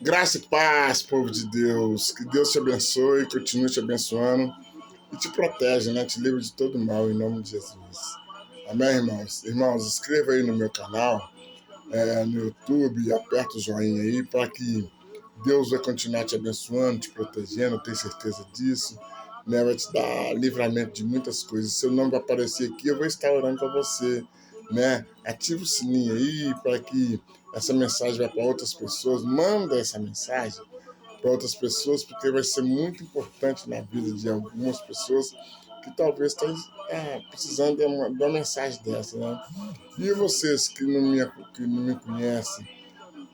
Graça e paz, povo de Deus. Que Deus te abençoe, continue te abençoando e te protege, né? Te livre de todo mal, em nome de Jesus. Amém, irmãos? Irmãos, inscreva aí no meu canal, no YouTube, aperta o joinha aí para que Deus vai continuar te abençoando, te protegendo, eu tenho certeza disso. Né? Vai te dar livramento de muitas coisas. Seu nome vai aparecer aqui, eu vou estar orando para você. Né? Ativa o sininho aí para que essa mensagem vá para outras pessoas. Manda essa mensagem para outras pessoas, porque vai ser muito importante na vida de algumas pessoas que talvez estejam precisando de uma mensagem dessa. Né? E vocês que não me conhecem,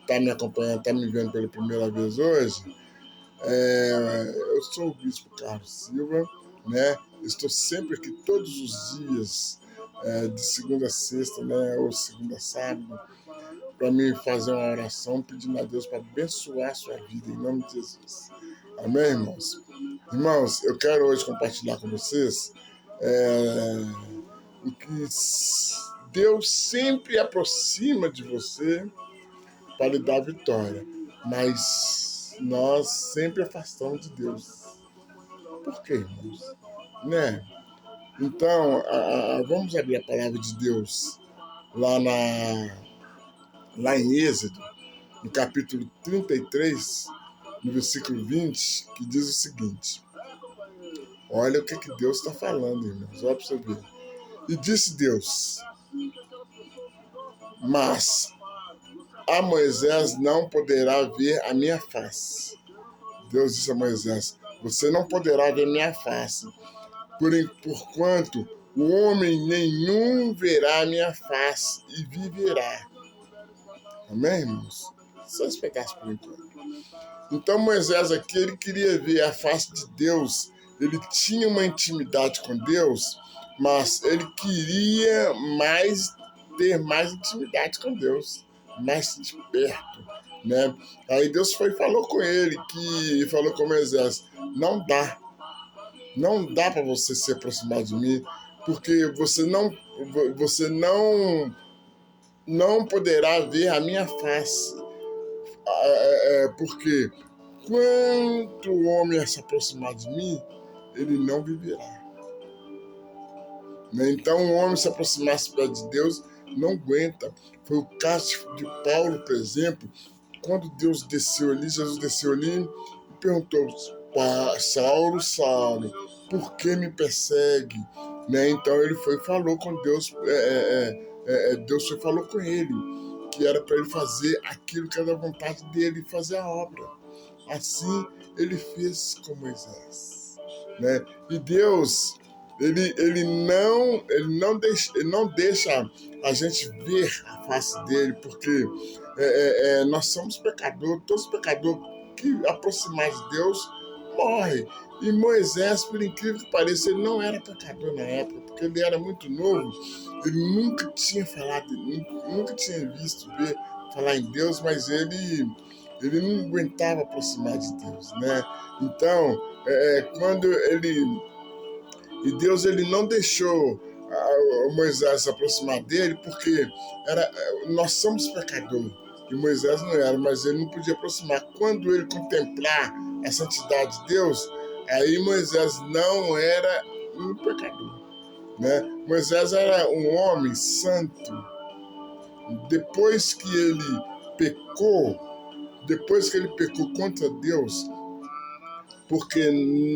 tá me acompanhando, tá me vendo pela primeira vez hoje, eu sou o Bispo Carlos Silva, né? Estou sempre aqui todos os dias, de segunda a sexta, né? Ou segunda a sábado, para mim fazer uma oração pedindo a Deus para abençoar a sua vida, em nome de Jesus. Amém, irmãos? Irmãos, eu quero hoje compartilhar com vocês o que Deus sempre aproxima de você para lhe dar vitória, mas nós sempre afastamos de Deus. Por quê, irmãos? Né? Então, vamos abrir a palavra de Deus lá em Êxodo, no capítulo 33, no versículo 20, que diz o seguinte. Olha o que Deus está falando, irmãos. Olha para você ver. E disse Deus, mas a Moisés não poderá ver a minha face. Deus disse a Moisés, você não poderá ver minha face, porquanto o homem nenhum verá a minha face e viverá. Amém, irmãos? Só esse pedaço por enquanto. Então Moisés aqui, ele queria ver a face de Deus, ele tinha uma intimidade com Deus, mas ele queria ter mais intimidade com Deus, mais de perto, né? Aí Deus falou com ele, falou com Moisés, não dá para você se aproximar de mim, porque você não poderá ver a minha face, porque quanto o homem se aproximar de mim, ele não viverá. Né? Então, o homem se aproximasse de Deus, não aguenta. Foi o caso de Paulo, por exemplo, quando Jesus desceu ali e perguntou, Saulo, Saulo, por que me persegue? Né? Então, ele falou com Deus, Deus falou com ele, que era para ele fazer aquilo que era da vontade dele, fazer a obra. Assim ele fez com Moisés, né? E Deus, ele não deixa a gente ver a face dele, porque nós somos pecadores, todos pecadores que aproximar de Deus morre. E Moisés, por incrível que pareça, ele não era pecador na época, porque ele era muito novo, ele nunca tinha falado, nunca tinha visto falar em Deus, mas ele não aguentava aproximar de Deus, né? Então, e Deus ele não deixou Moisés se aproximar dele, porque nós somos pecadores, e Moisés não era, mas ele não podia aproximar. Quando ele contemplar a santidade de Deus, aí Moisés não era um pecador, né? Moisés era um homem santo. Depois que ele pecou contra Deus, porque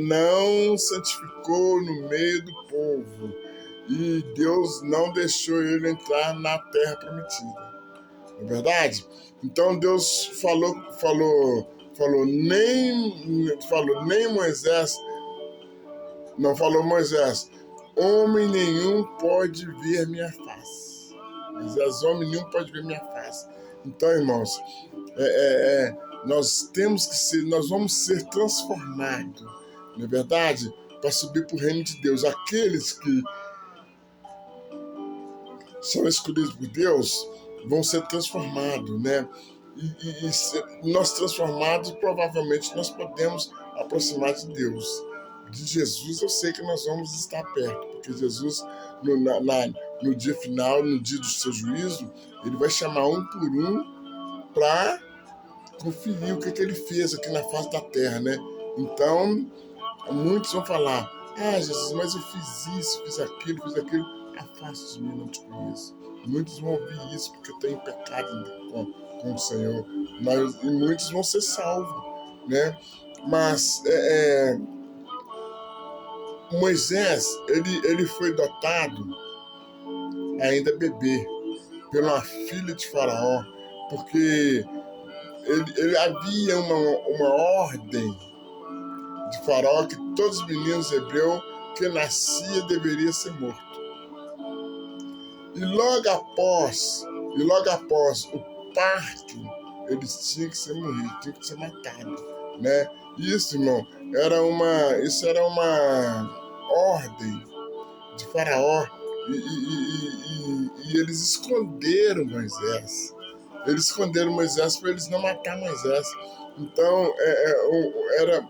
não santificou no meio do povo, e Deus não deixou ele entrar na terra prometida. Não é verdade? Então Deus falou nem Moisés, não falou Moisés, homem nenhum pode ver minha face. Moisés, homem nenhum pode ver minha face. Então, irmãos, nós vamos ser transformados, não é verdade? Para subir para o reino de Deus. Aqueles que são escolhidos por Deus vão ser transformados, né? E nós transformados, provavelmente nós podemos aproximar de Deus. De Jesus eu sei que nós vamos estar perto, porque Jesus, no dia final, no dia do seu juízo, ele vai chamar um por um para conferir o que ele fez aqui na face da terra, né? Então, muitos vão falar: ah, Jesus, mas eu fiz isso, fiz aquilo, afaste de mim, não te conheço. Muitos vão ouvir isso porque eu tenho pecado com o Senhor, e muitos vão ser salvos, né? Mas Moisés, ele foi dotado ainda bebê pela filha de Faraó, porque ele havia uma ordem de Faraó que todos os meninos hebreus que nascia deveria ser morto. E logo após o parto, eles tinham que ser morridos, tinham que ser matados, né? Isso, irmão, era uma ordem de Faraó, e eles esconderam Moisés. Eles esconderam Moisés para eles não matar Moisés. Então, era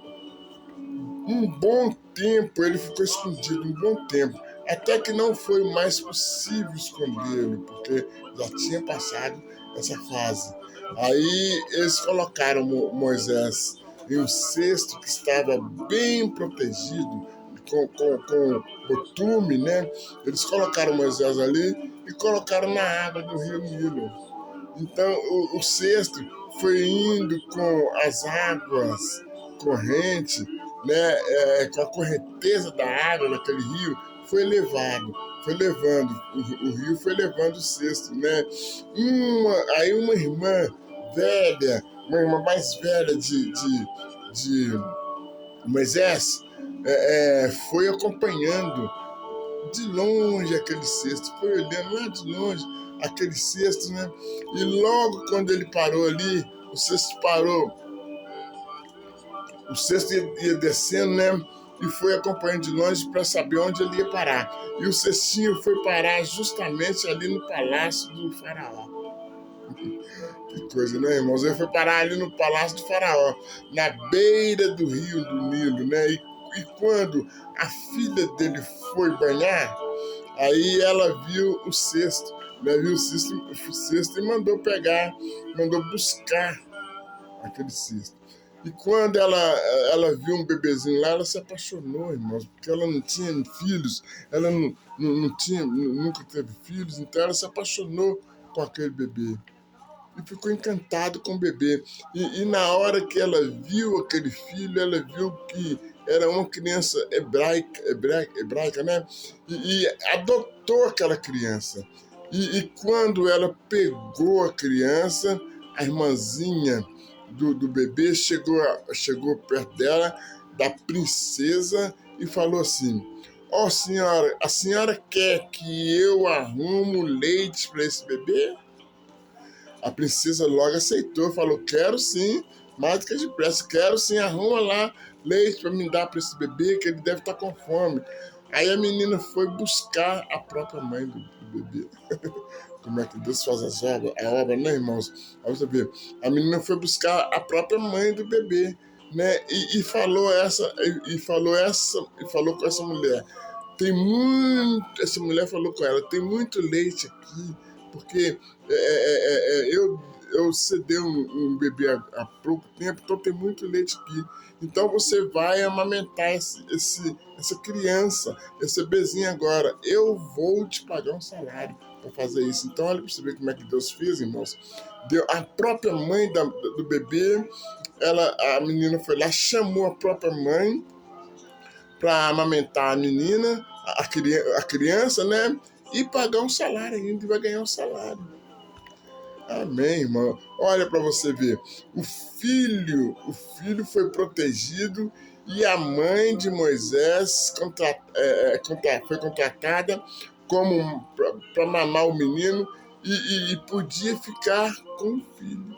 um bom tempo, ele ficou escondido um bom tempo, até que não foi mais possível escondê-lo, porque já tinha passado essa fase. Aí eles colocaram Moisés em um cesto que estava bem protegido, com botume, né? Eles colocaram Moisés ali e colocaram na água do rio Nilo. Então o cesto foi indo com as águas correntes, né, com a correnteza da água daquele rio, foi levando, o rio foi levando o cesto, né? Aí uma irmã velha, uma irmã mais velha de Moisés, foi acompanhando de longe aquele cesto, foi olhando lá de longe aquele cesto, né? E logo quando ele parou ali, o cesto parou, o cesto ia descendo, né? E foi acompanhando de longe para saber onde ele ia parar. E o cestinho foi parar justamente ali no palácio do faraó. Que coisa, né, irmãos? Ele foi parar ali no palácio do faraó, na beira do rio do Nilo, né? E quando a filha dele foi banhar, aí ela viu o cesto, né? Viu o cesto e mandou buscar aquele cesto. E quando ela viu um bebezinho lá, ela se apaixonou, irmãos, porque ela não tinha filhos, ela nunca teve filhos, então ela se apaixonou com aquele bebê. E ficou encantado com o bebê. E na hora que ela viu aquele filho, ela viu que era uma criança hebraica, né? E adotou aquela criança. E quando ela pegou a criança, a irmãzinha do bebê chegou perto dela, da princesa, e falou assim: ó, senhora, a senhora quer que eu arrumo leite para esse bebê? A princesa logo aceitou, falou: quero sim, mais do que depressa, quero sim, arruma lá leite para me dar para esse bebê, que ele deve estar com fome. Aí a menina foi buscar a própria mãe do bebê. Como é que Deus faz a obra, né, irmãos? Aí você vê, a menina foi buscar a própria mãe do bebê, né? E falou com essa mulher: essa mulher falou com ela: tem muito leite aqui, porque eu cedei um bebê há pouco tempo, então tem muito leite aqui. Então você vai amamentar essa criança, esse bebezinho agora. Eu vou te pagar um salário para fazer isso. Então olha para você ver como é que Deus fez, irmãos. A própria mãe do bebê, a menina foi lá, chamou a própria mãe para amamentar a menina, a criança, né? E pagar um salário ainda, e vai ganhar um salário. Amém, irmão. Olha para você ver. O filho foi protegido e a mãe de Moisés foi contratada como para mamar o menino e podia ficar com o filho.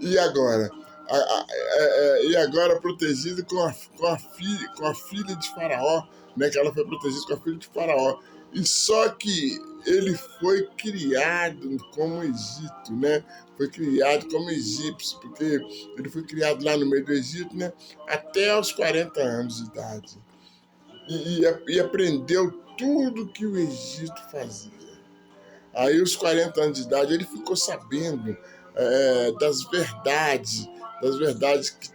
E agora? E agora protegido com a filha de Faraó, né? Que ela foi protegida com a filha de Faraó. E só que ele foi criado como Egito, né? Foi criado como egípcio, porque ele foi criado lá no meio do Egito, né? Até aos 40 anos de idade. E aprendeu tudo que o Egito fazia. Aí, aos 40 anos de idade, ele ficou sabendo das verdades que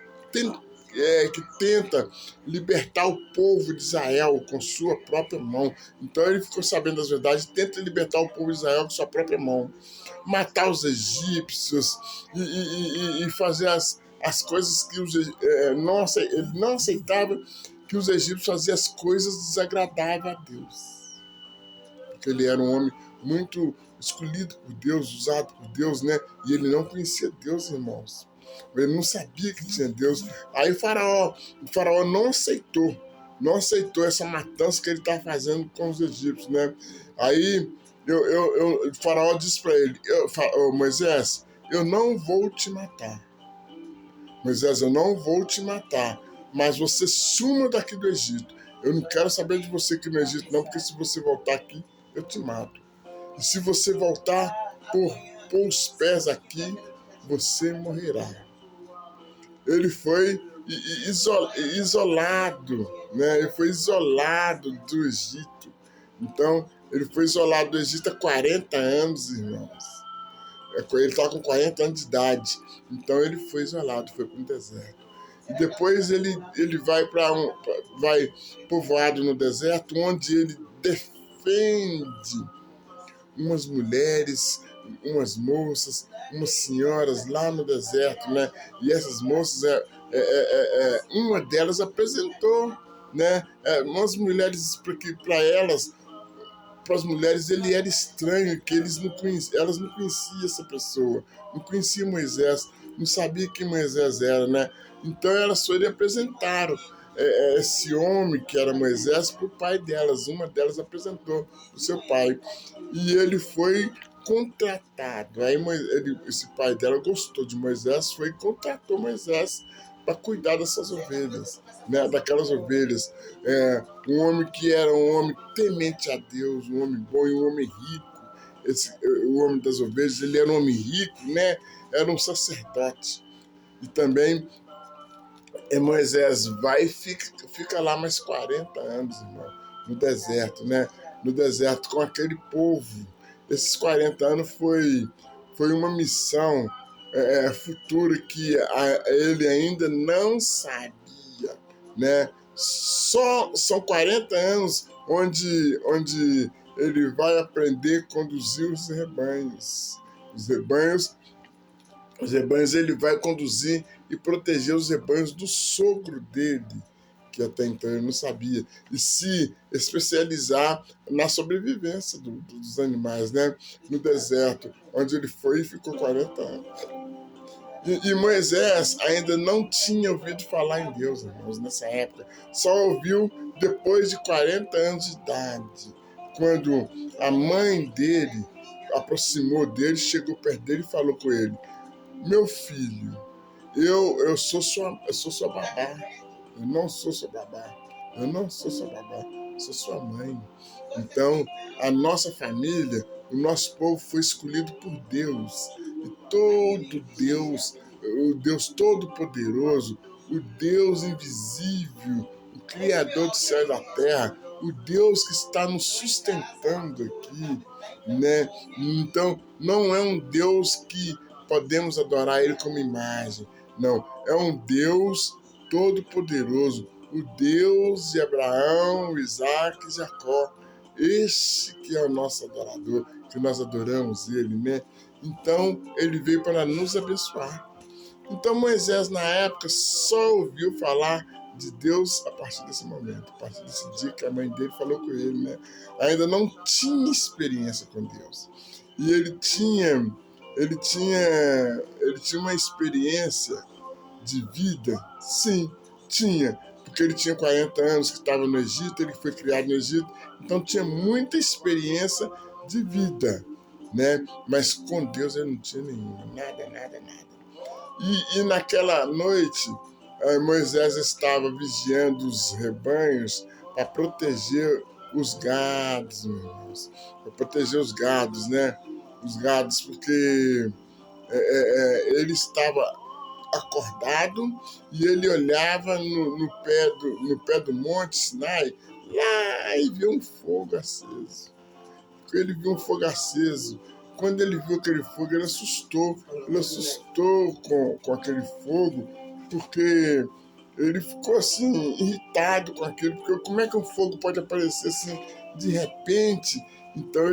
tenta libertar o povo de Israel com sua própria mão. Então ele ficou sabendo das verdades, tenta libertar o povo de Israel com sua própria mão. Matar os egípcios e fazer as coisas que ele não aceitava que os egípcios faziam as coisas desagradáveis a Deus. Porque ele era um homem muito escolhido por Deus, usado por Deus, né? E ele não conhecia Deus, irmãos. Ele não sabia que tinha Deus. Aí o faraó não aceitou essa matança que ele estava fazendo com os egípcios, né? Aí o faraó disse para ele, Moisés, eu não vou te matar. Moisés, eu não vou te matar, mas você suma daqui do Egito. Eu não quero saber de você aqui no Egito, não, porque se você voltar aqui, eu te mato. E se você voltar por os pés aqui, você morrerá. Ele foi isolado, né? Ele foi isolado do Egito. Então, ele foi isolado do Egito há 40 anos, irmãos. Ele estava com 40 anos de idade. Então, ele foi isolado, foi para um deserto. E depois ele vai povoado no deserto, onde ele defende umas mulheres, umas moças, umas senhoras lá no deserto, né? E essas moças, uma delas apresentou, né? Umas mulheres, porque para as mulheres ele era estranho, que elas não conheciam essa pessoa, não conheciam Moisés, não sabiam quem Moisés era, né? Então elas foram e apresentaram esse homem que era Moisés para o pai delas. Uma delas apresentou o seu pai. E ele foi contratado. Aí esse pai dela gostou de Moisés, foi e contratou Moisés para cuidar dessas ovelhas, né? Daquelas ovelhas. Um homem que era um homem temente a Deus, um homem bom e um homem rico. O homem das ovelhas, ele era um homem rico, né? Era um sacerdote. E também Moisés vai e fica lá mais 40 anos, irmão, no deserto, né? No deserto com aquele povo. Esses 40 anos foi uma missão futura que ele ainda não sabia, né? São 40 anos onde ele vai aprender a conduzir os rebanhos. Os rebanhos ele vai conduzir e proteger os rebanhos do sogro dele, que até então ele não sabia, e se especializar na sobrevivência dos animais, né? No deserto, onde ele foi e ficou 40 anos. E Moisés ainda não tinha ouvido falar em Deus, irmãos, nessa época. Só ouviu depois de 40 anos de idade, quando a mãe dele aproximou dele, chegou perto dele e falou com ele: meu filho, eu sou sua babá. Eu não sou sua babá. Eu não sou sua babá. Sou sua mãe. Então, a nossa família, o nosso povo foi escolhido por Deus. E todo Deus, o Deus Todo-Poderoso, o Deus invisível, o Criador do céu e da terra, o Deus que está nos sustentando aqui, né? Então, não é um Deus que podemos adorar ele como imagem. Não, é um Deus todo-poderoso, o Deus de Abraão, Isaac e Jacó. Esse que é o nosso adorador, que nós adoramos ele, né? Então, ele veio para nos abençoar. Então, Moisés, na época, só ouviu falar de Deus a partir desse momento, a partir desse dia que a mãe dele falou com ele, né? Ainda não tinha experiência com Deus. E ele tinha uma experiência de vida? Sim, tinha, porque ele tinha 40 anos que estava no Egito, ele foi criado no Egito, então tinha muita experiência de vida, né? Mas com Deus ele não tinha nenhuma, nada. E naquela noite, Moisés estava vigiando os rebanhos para proteger os gados, meus irmãos, para proteger os gados, né? Os gados, porque ele estava acordado e ele olhava no pé do Monte Sinai lá e viu um fogo aceso. Ele viu um fogo aceso Quando ele viu aquele fogo, ele assustou com aquele fogo, porque ele ficou assim, irritado com aquilo, porque como é que um fogo pode aparecer assim de repente? Então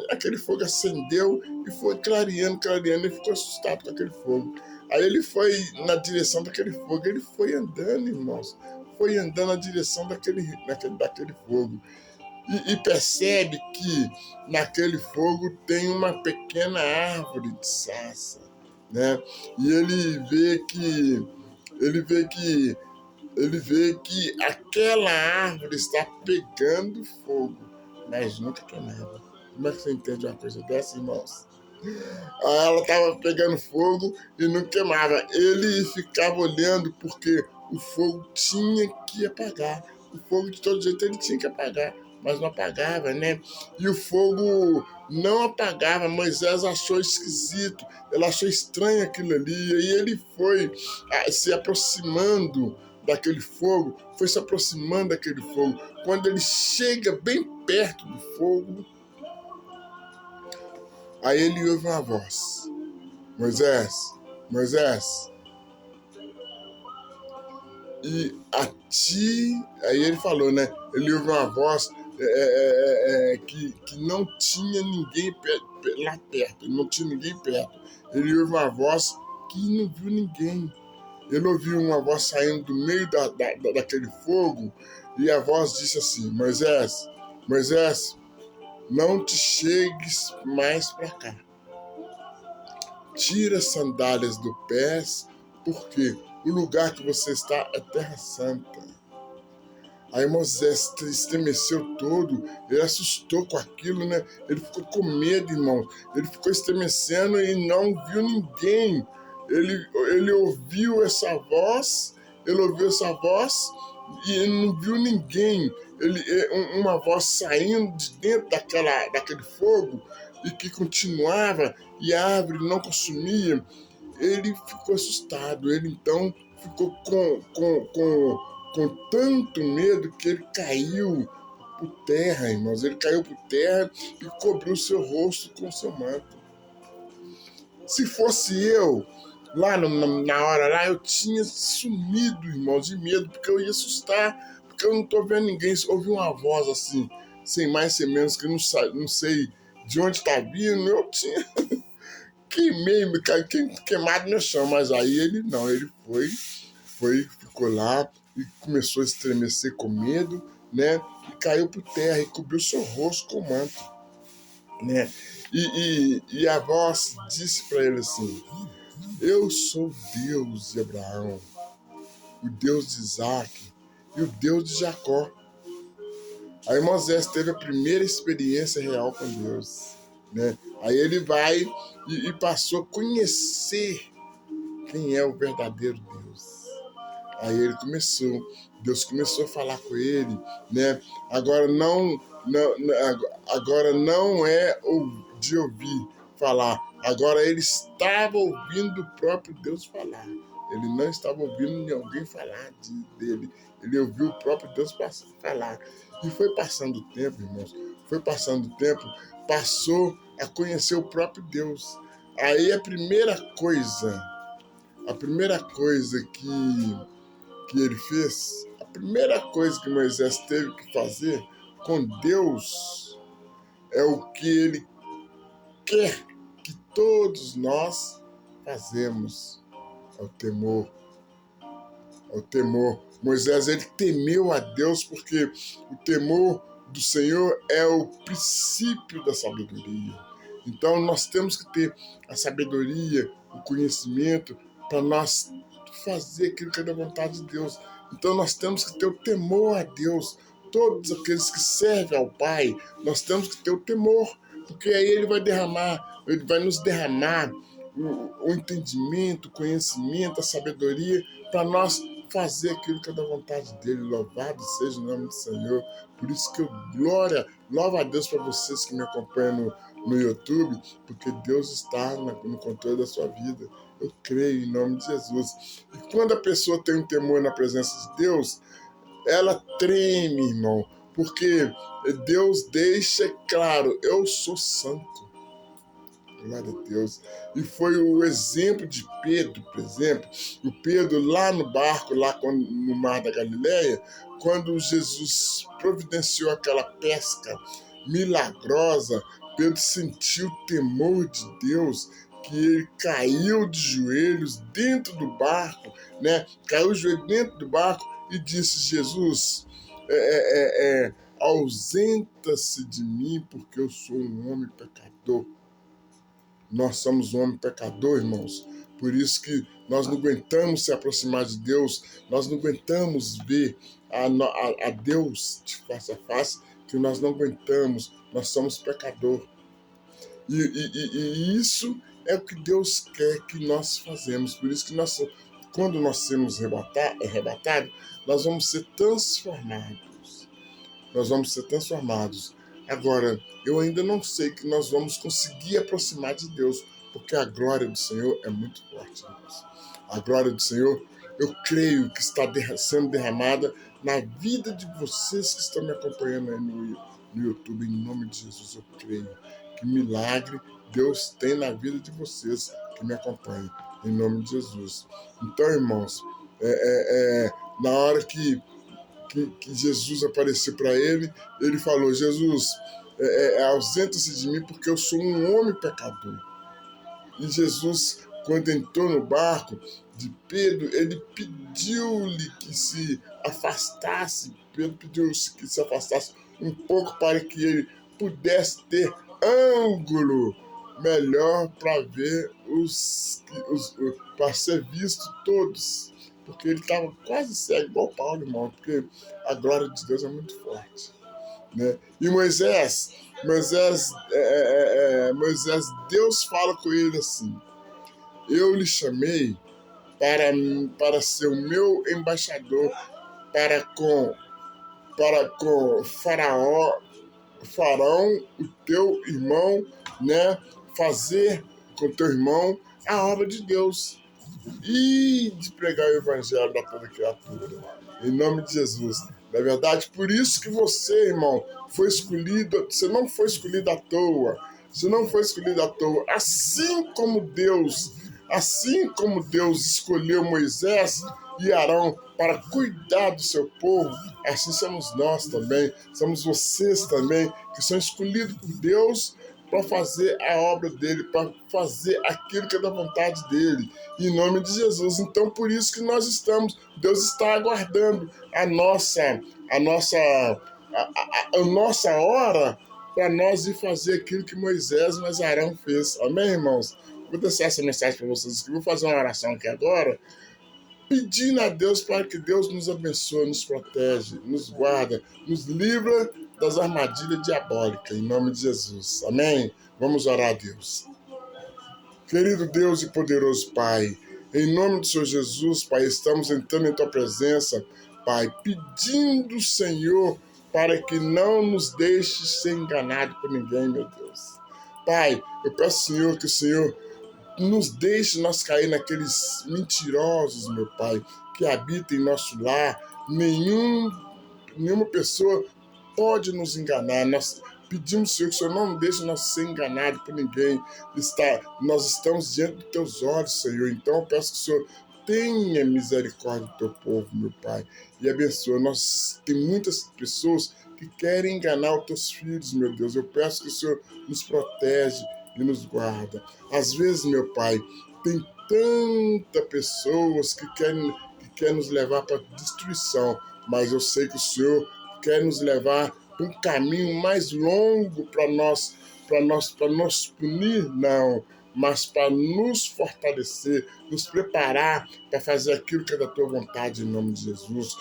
aquele fogo acendeu e foi clareando, e ficou assustado com aquele fogo. Aí ele foi na direção daquele fogo, ele foi andando, irmãos, foi andando na direção daquele fogo. E percebe que naquele fogo tem uma pequena árvore de sarça, né? E ele vê que aquela árvore está pegando fogo, mas nunca queimava. Como é que você entende uma coisa dessa, irmãos? Ela estava pegando fogo e não queimava. Ele ficava olhando porque o fogo tinha que apagar. O fogo, de todo jeito, ele tinha que apagar, mas não apagava, né? E o fogo não apagava. Moisés achou esquisito, ele achou estranho aquilo ali. E aí ele foi se aproximando daquele fogo, Quando ele chega bem perto do fogo, aí ele ouve uma voz: Moisés, Moisés. E aí ele falou, né? Ele ouve uma voz que não tinha ninguém lá perto, não tinha ninguém perto. Ele ouve uma voz que não viu ninguém. Ele ouviu uma voz saindo do meio daquele fogo, e a voz disse assim: Moisés, Moisés, não te chegues mais para cá. Tira as sandálias do pés, porque o lugar que você está é terra santa. Aí Moisés estremeceu todo, ele assustou com aquilo, né? Ele ficou com medo, irmão. Ele ficou estremecendo e não viu ninguém. Ele ouviu essa voz e não viu ninguém. Uma voz saindo de dentro daquele fogo e que continuava, e a árvore não consumia. Ele ficou assustado. Ele então ficou com tanto medo que ele caiu por terra, irmãos. Ele caiu por terra e cobriu seu rosto com seu manto. Se fosse eu, lá na hora lá, eu tinha sumido, irmãos, de medo, porque eu ia assustar, porque eu não estou vendo ninguém. Ouvi uma voz assim, sem mais, sem menos, que eu não sei de onde está vindo. Eu tinha queimado no chão, mas aí ele não, ele ficou lá e começou a estremecer com medo, né? E caiu por terra e cobriu seu rosto com o manto, né? E a voz disse para ele assim: eu sou o Deus de Abraão, o Deus de Isaac e o Deus de Jacó. Aí Moisés teve a primeira experiência real com Deus, né? Aí ele vai e passou a conhecer quem é o verdadeiro Deus. Aí Deus começou a falar com ele, né? Agora não é de ouvir falar. Agora ele estava ouvindo o próprio Deus falar. Ele não estava ouvindo alguém falar dele. Ele ouviu o próprio Deus falar. E foi passando o tempo, irmãos. Passou a conhecer o próprio Deus. Aí a primeira coisa que ele fez, a primeira coisa que Moisés teve que fazer com Deus é o que ele quer que todos nós fazemos: é o temor. Moisés, ele temeu a Deus, porque o temor do Senhor é o princípio da sabedoria. Então nós temos que ter a sabedoria, o conhecimento, para nós fazer aquilo que é da vontade de Deus. Então nós temos que ter o temor a Deus. Todos aqueles que servem ao Pai, nós temos que ter o temor, porque aí ele vai nos derramar o entendimento, o conhecimento, a sabedoria, para nós fazer aquilo que é da vontade dele. Louvado seja o nome do Senhor. Por isso que eu louvo a Deus para vocês que me acompanham no YouTube, porque Deus está no controle da sua vida. Eu creio em nome de Jesus. E quando a pessoa tem um temor na presença de Deus, ela treme, irmão, porque Deus deixa claro: eu sou santo. Glória a Deus. E foi o exemplo de Pedro, por exemplo. O Pedro lá no barco, no Mar da Galileia, quando Jesus providenciou aquela pesca milagrosa, Pedro sentiu o temor de Deus, que ele caiu de joelhos dentro do barco, né? Caiu de joelhos dentro do barco e disse: Jesus, ausenta-se de mim, porque eu sou um homem pecador. Nós somos um homem pecador, irmãos. Por isso que nós não aguentamos se aproximar de Deus, nós não aguentamos ver a Deus de face a face, que nós não aguentamos, nós somos pecador. E isso é o que Deus quer que nós fazemos. Por isso que quando nós sermos arrebatados, nós vamos ser transformados. Nós vamos ser transformados. Agora, eu ainda não sei que nós vamos conseguir aproximar de Deus, porque a glória do Senhor é muito forte, irmãos. A glória do Senhor, eu creio que está sendo derramada na vida de vocês que estão me acompanhando aí no YouTube. Em nome de Jesus, eu creio que milagre Deus tem na vida de vocês que me acompanham. Em nome de Jesus. Então, irmãos, na hora que Jesus apareceu para ele, ele falou: Jesus, ausenta-se de mim, porque eu sou um homem pecador. E Jesus, quando entrou no barco de Pedro, ele pediu-lhe que se afastasse. Pedro pediu que se afastasse um pouco para que ele pudesse ter ângulo melhor para ver para ser visto todos. Porque ele estava quase cego, igual Paulo, irmão, porque a glória de Deus é muito forte. Né? E Moisés, Deus fala com ele assim: eu lhe chamei para ser o meu embaixador para com Faraó, o teu irmão, né? Fazer com teu irmão a obra de Deus e de pregar o evangelho a toda criatura. Em nome de Jesus. Na verdade, por isso que você, irmão, foi escolhido. Você não foi escolhido à toa. Você não foi escolhido à toa. Assim como Deus escolheu Moisés e Arão para cuidar do seu povo, assim somos nós também. Somos vocês também, que são escolhidos por Deus para fazer a obra dele, para fazer aquilo que é da vontade dele, em nome de Jesus. Então, por isso que Deus está aguardando a nossa hora para nós ir fazer aquilo que Moisés e Arão fez. Amém, irmãos? Vou deixar essa mensagem para vocês aqui. Vou fazer uma oração aqui agora, pedindo a Deus para que Deus nos abençoe, nos protege, nos guarda, nos livra das armadilhas diabólicas, em nome de Jesus. Amém? Vamos orar a Deus. Querido Deus e poderoso Pai, em nome do Senhor Jesus, Pai, estamos entrando em Tua presença, Pai, pedindo, Senhor, para que não nos deixe ser enganado por ninguém, meu Deus. Pai, eu peço, Senhor, que o Senhor nos deixe nós cair naqueles mentirosos, meu Pai, que habitam em nosso lar. Nenhuma pessoa pode nos enganar. Nós pedimos, Senhor, que o Senhor não deixe nós ser enganados por ninguém. Nós estamos diante dos teus olhos, Senhor. Então eu peço que o Senhor tenha misericórdia do teu povo, meu Pai, e abençoa. Tem muitas pessoas que querem enganar os teus filhos, meu Deus. Eu peço que o Senhor nos protege e nos guarda. Às vezes, meu Pai, tem tantas pessoas que querem nos levar para a destruição, mas eu sei que o Senhor quer nos levar para um caminho mais longo para nos punir, não, mas para nos fortalecer, nos preparar para fazer aquilo que é da tua vontade, em nome de Jesus.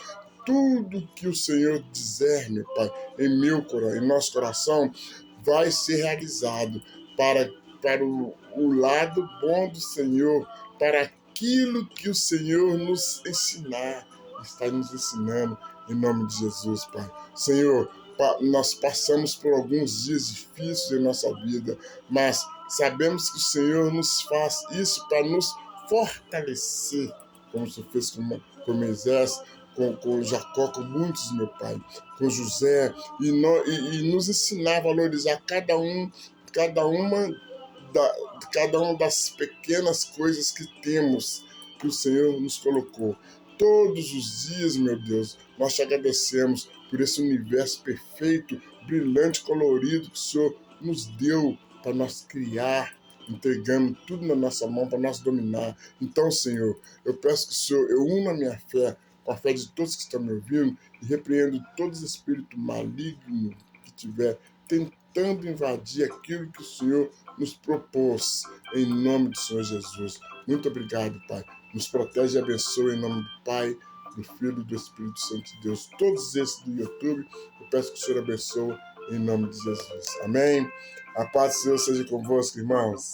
Tudo que o Senhor dizer, meu Pai, em nosso coração, vai ser realizado para o lado bom do Senhor, para aquilo que o Senhor nos está nos ensinando, em nome de Jesus, Pai. Senhor, nós passamos por alguns dias difíceis em nossa vida, mas sabemos que o Senhor nos faz isso para nos fortalecer, como o Senhor fez com Moisés, com Jacó, com muitos, meu Pai, com José, e nos ensinar a valorizar cada uma de cada uma das pequenas coisas que temos, que o Senhor nos colocou. Todos os dias, meu Deus, nós te agradecemos por esse universo perfeito, brilhante, colorido que o Senhor nos deu para nós criar, entregando tudo na nossa mão para nós dominar. Então, Senhor, eu peço que o Senhor, eu uno a minha fé com a fé de todos que estão me ouvindo e repreendo todo espírito maligno que tiver tentando invadir aquilo que o Senhor nos propôs, em nome do Senhor Jesus. Muito obrigado, Pai. Nos protege e abençoe em nome do Pai, do Filho e do Espírito Santo de Deus. Todos esses do YouTube, eu peço que o Senhor abençoe em nome de Jesus. Amém? A paz do Senhor seja convosco, irmãos.